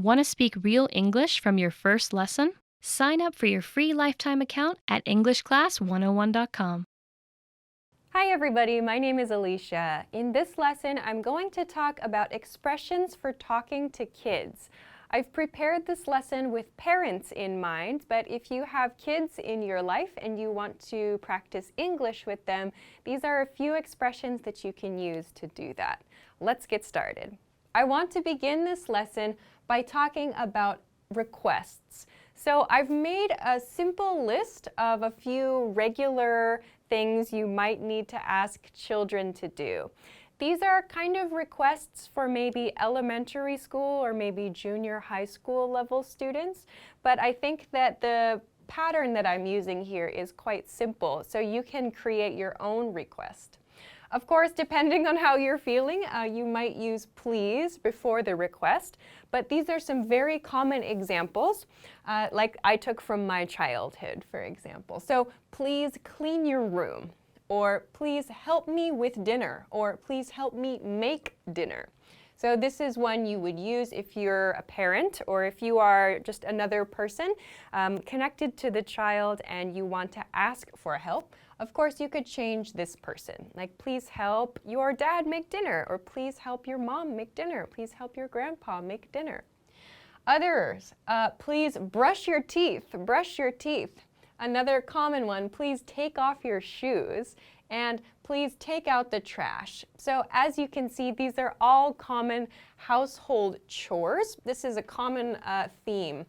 Want to speak real English from your first lesson? Sign up for your free lifetime account at EnglishClass101.com. Hi everybody, my name is Alicia. In this lesson, I'm going to talk about expressions for talking to kids. I've prepared this lesson with parents in mind, but if you have kids in your life and you want to practice English with them, these are a few expressions that you can use to do that. Let's get started. I want to begin this lesson by talking about requests. So I've made a simple list of a few regular things you might need to ask children to do. These are kind of requests for maybe elementary school or maybe junior high school level students, but I think that the pattern that I'm using here is quite simple, so you can create your own request. Of course, depending on how you're feeling, you might use please before the request, but these are some very common examples, like I took from my childhood, for example. So, please clean your room, or please help me with dinner, or please help me make dinner. So this is one you would use if you're a parent or if you are just another person connected to the child and you want to ask for help. Of course, you could change this person, like please help your dad make dinner, or please help your mom make dinner, please help your grandpa make dinner. Others, please brush your teeth, brush your teeth. Another common one, please take off your shoes, and please take out the trash. So as you can see, these are all common household chores. This is a common theme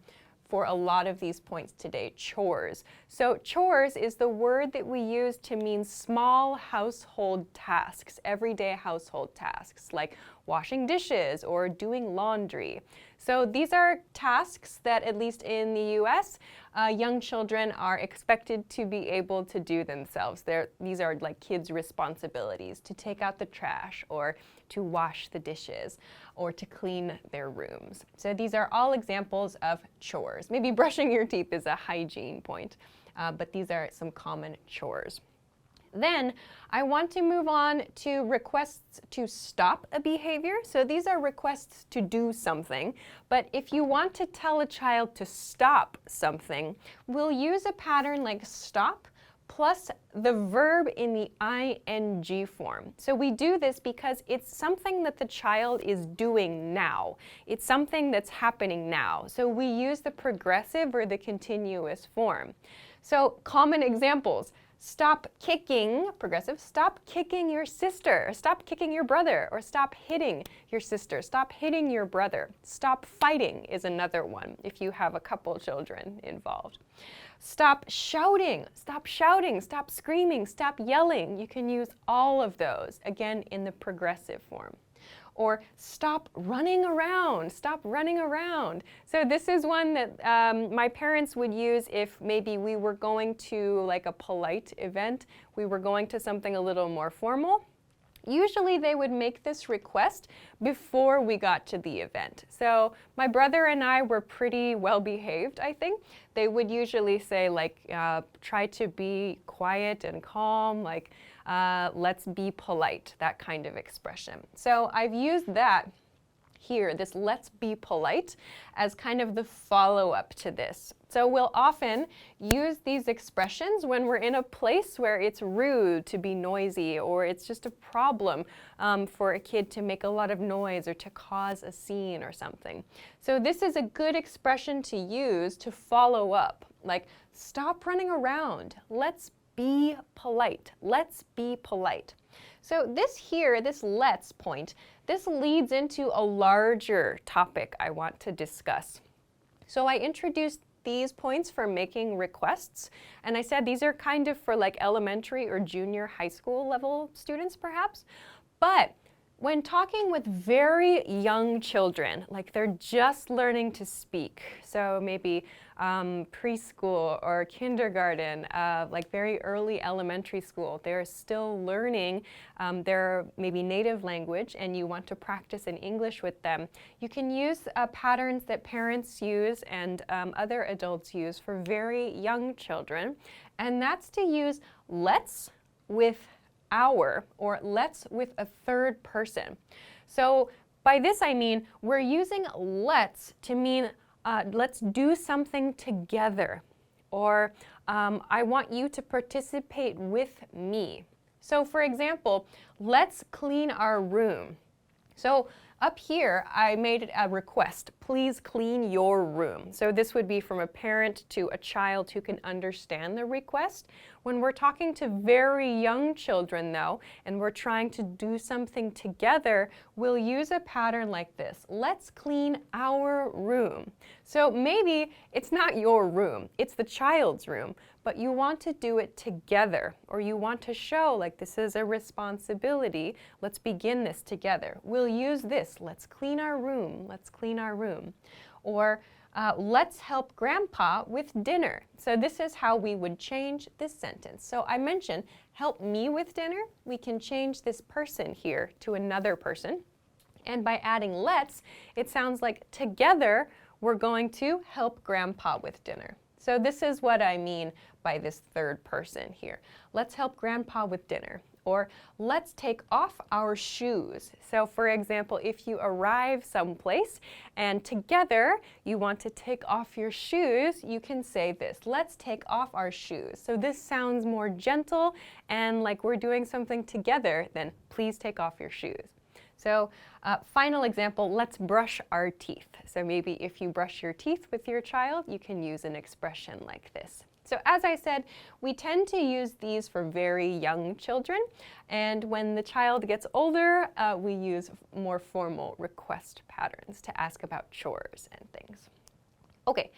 for a lot of these points today, chores. So chores is the word that we use to mean small household tasks, everyday household tasks, like washing dishes or doing laundry. So these are tasks that, at least in the US, young children are expected to be able to do themselves. These are like kids' responsibilities, to take out the trash or to wash the dishes or to clean their rooms. So these are all examples of chores. Maybe brushing your teeth is a hygiene point, but these are some common chores. Then I want to move on to requests to stop a behavior. So these are requests to do something, but if you want to tell a child to stop something, we'll use a pattern like stop plus the verb in the ing form. So we do this because it's something that the child is doing now. It's something that's happening now. So we use the progressive or the continuous form. So common examples. Stop kicking, progressive, stop kicking your sister, stop kicking your brother, or stop hitting your sister, stop hitting your brother. Stop fighting is another one if you have a couple children involved. Stop shouting, stop screaming, stop yelling. You can use all of those, again, in the progressive form. Or stop running around, stop running around. So this is one that my parents would use if maybe we were going to like a polite event, we were going to something a little more formal. Usually they would make this request before we got to the event. So my brother and I were pretty well behaved, I think. They would usually say like, try to be quiet and calm, like let's be polite, that kind of expression. So I've used that here, this let's be polite, as kind of the follow-up to this. So we'll often use these expressions when we're in a place where it's rude to be noisy, or it's just a problem for a kid to make a lot of noise or to cause a scene or something. So this is a good expression to use to follow up, like stop running around, let's be polite, let's be polite. So this here, this let's point, this leads into a larger topic I want to discuss. So I introduced these points for making requests, and I said these are kind of for like elementary or junior high school level students perhaps, but when talking with very young children, like they're just learning to speak, so maybe preschool or kindergarten, like very early elementary school, they're still learning their maybe native language and you want to practice in English with them, you can use patterns that parents use and other adults use for very young children, and that's to use let's with our, or let's with a third person. So By this I mean we're using let's to mean let's do something together, or I want you to participate with me. So for example, let's clean our room. So up here, I made a request, please clean your room. So this would be from a parent to a child who can understand the request. When we're talking to very young children though, and we're trying to do something together, we'll use a pattern like this. Let's clean our room. So maybe it's not your room, it's the child's room, but you want to do it together, or you want to show like this is a responsibility. Let's begin this together. We'll use this, let's clean our room, let's clean our room. Or let's help Grandpa with dinner. So this is how we would change this sentence. So I mentioned help me with dinner. We can change this person here to another person. And by adding let's, it sounds like together we're going to help Grandpa with dinner. So this is what I mean by this third person here. Let's help Grandpa with dinner. Or let's take off our shoes. So for example, if you arrive someplace and together you want to take off your shoes, you can say this, let's take off our shoes. So this sounds more gentle and like we're doing something together than please take off your shoes. So final example, let's brush our teeth. So maybe if you brush your teeth with your child, you can use an expression like this. So as I said, we tend to use these for very young children, and when the child gets older, we use more formal request patterns to ask about chores and things. Okay,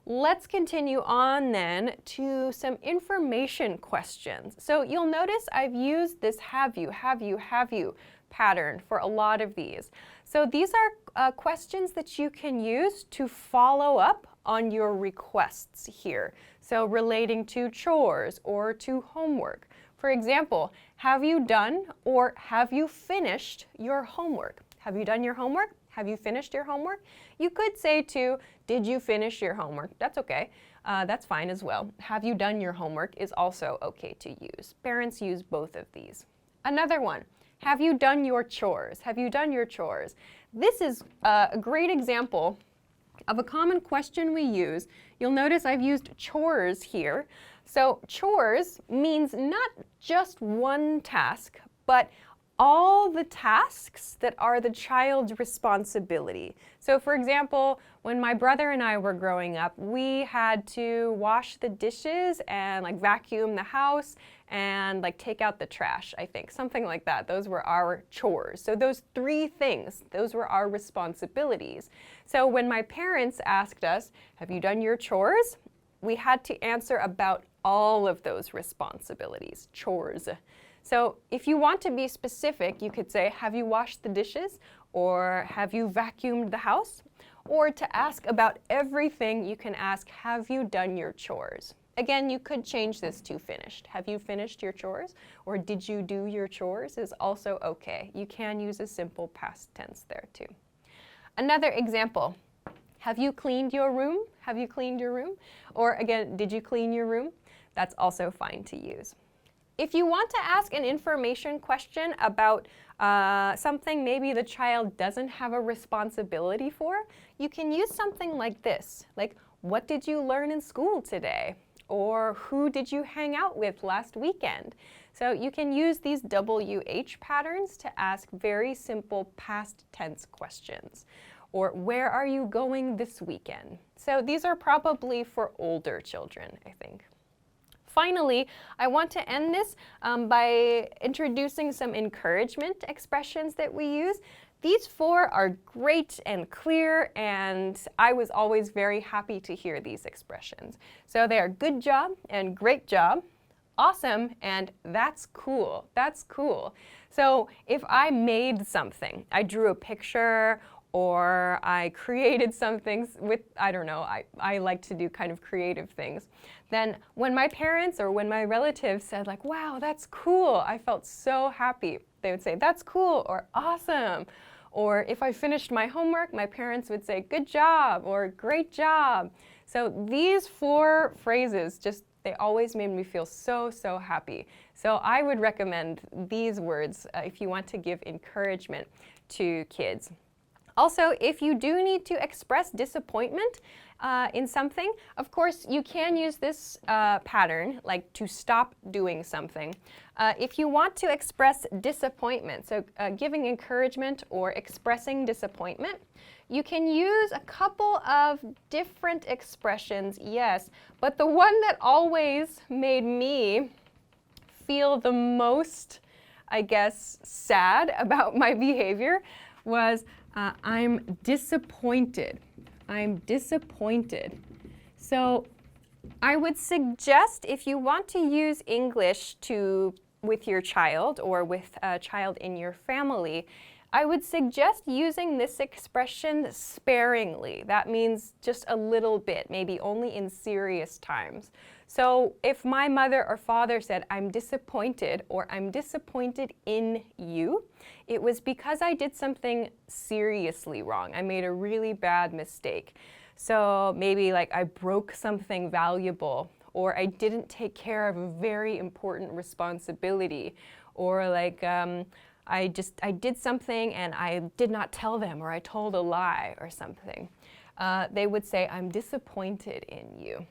let's continue on then to some information questions. So you'll notice I've used this have you pattern for a lot of these. So these are questions that you can use to follow up on your requests here. So relating to chores or to homework. For example, have you done or have you finished your homework? Have you done your homework? Have you finished your homework? You could say too, did you finish your homework? That's okay. That's fine as well. Have you done your homework is also okay to use. Parents use both of these. Another one. Have you done your chores? Have you done your chores? This is a great example of a common question we use. You'll notice I've used chores here. So chores means not just one task, but all the tasks that are the child's responsibility. So for example, when my brother and I were growing up, we had to wash the dishes and like vacuum the house and like take out the trash, I think, something like that. Those were our chores. So those three things, those were our responsibilities. So when my parents asked us, have you done your chores? We had to answer about all of those responsibilities, chores. So if you want to be specific, you could say, have you washed the dishes? Or have you vacuumed the house? Or to ask about everything, you can ask, have you done your chores? Again, you could change this to finished. Have you finished your chores? Or did you do your chores is also okay. You can use a simple past tense there too. Another example, have you cleaned your room? Have you cleaned your room? Or again, did you clean your room? That's also fine to use. If you want to ask an information question about something maybe the child doesn't have a responsibility for, you can use something like this, like, what did you learn in school today? Or who did you hang out with last weekend? So you can use these WH patterns to ask very simple past tense questions. Or where are you going this weekend? So these are probably for older children, I think. Finally, I want to end this by introducing some encouragement expressions that we use. These four are great and clear, and I was always very happy to hear these expressions. So they are good job and great job, awesome, and that's cool. That's cool. So if I made something, I drew a picture, or I created something with, I don't know, I like to do kind of creative things. Then when my parents or when my relatives said like, wow, that's cool, I felt so happy. They would say, that's cool, or awesome. Or if I finished my homework, my parents would say, good job, or great job. So these four phrases just, they always made me feel so, so happy. So I would recommend these words if you want to give encouragement to kids. Also, if you do need to express disappointment in something, of course, you can use this pattern, like to stop doing something. If you want to express disappointment, so giving encouragement or expressing disappointment, you can use a couple of different expressions, yes, but the one that always made me feel the most, I guess, sad about my behavior was I'm disappointed. I'm disappointed. So I would suggest if you want to use English with your child or with a child in your family, I would suggest using this expression sparingly. That means just a little bit, maybe only in serious times. So if my mother or father said, I'm disappointed or I'm disappointed in you, it was because I did something seriously wrong. I made a really bad mistake. So maybe like I broke something valuable, or I didn't take care of a very important responsibility, or like I did something and I did not tell them, or I told a lie or something. They would say, I'm disappointed in you.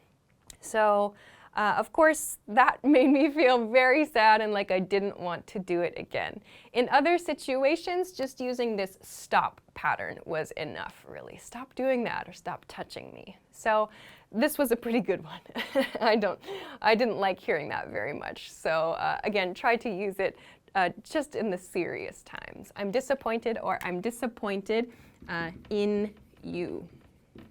So, of course, that made me feel very sad and like I didn't want to do it again. In other situations, just using this stop pattern was enough, really. Stop doing that or stop touching me. So this was a pretty good one. I didn't like hearing that very much. So again, try to use it just in the serious times. I'm disappointed or I'm disappointed in you.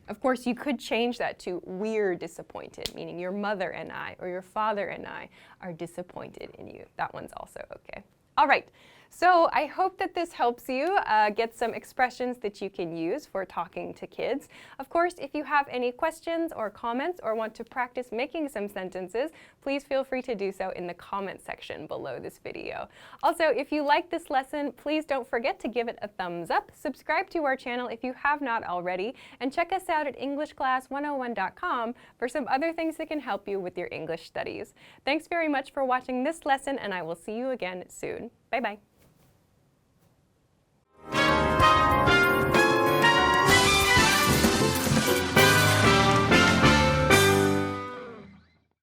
Of course, you could change that to we're disappointed, meaning your mother and I or your father and I are disappointed in you. That one's also okay. All right, so I hope that this helps you get some expressions that you can use for talking to kids. Of course, if you have any questions or comments or want to practice making some sentences, please feel free to do so in the comment section below this video. Also, if you like this lesson, please don't forget to give it a thumbs up, subscribe to our channel if you have not already, and check us out at EnglishClass101.com for some other things that can help you with your English studies. Thanks very much for watching this lesson, and I will see you again soon. Bye-bye.